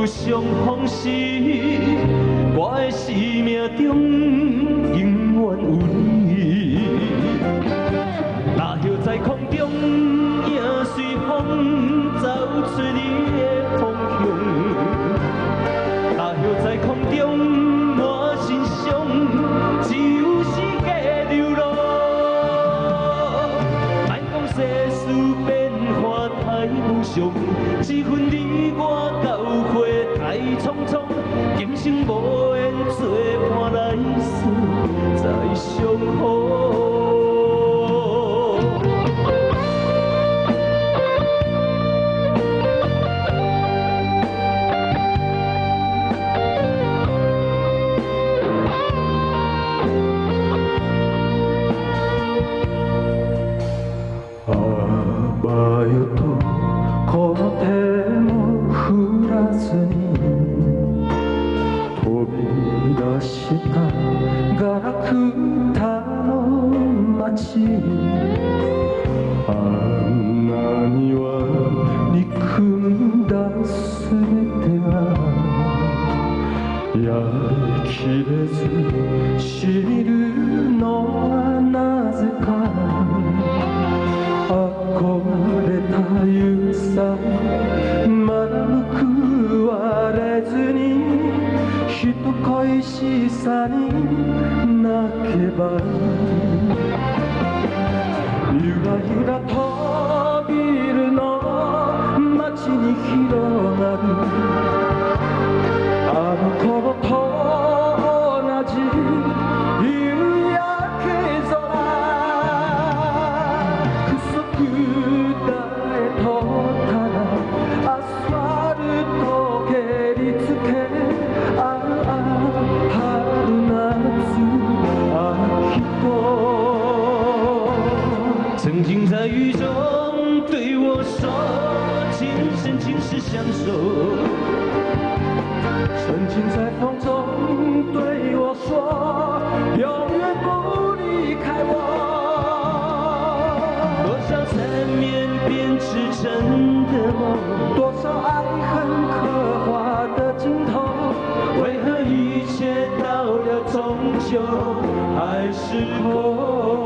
有相逢时，我的生命中永远有你。那叶在空中，影随风走出你的方向。那叶在空中，我心上只有世界流浪。莫讲世事变化太无常，这份你我交会太匆匆。今生无缘做伴，来世再相逢。あばよとこの手も振らずに飛び出したガラクタの街。あんなには憎んだ全てがやりきれず死ぬのはなぜか。憧れた優さまだ報われずに人恋しさに泣けばゆらゆらとビルの街に広がるあの頃と同じ夕焼け空。くそくだへとただアスファルト蹴りつけ。ああ春夏秋冬。曾经在雨中对我说今生今世相守，曾经在风中对我说永远不离开我。多少缠绵编织成的梦，多少爱恨刻画的镜头，为何一切到了终究还是空？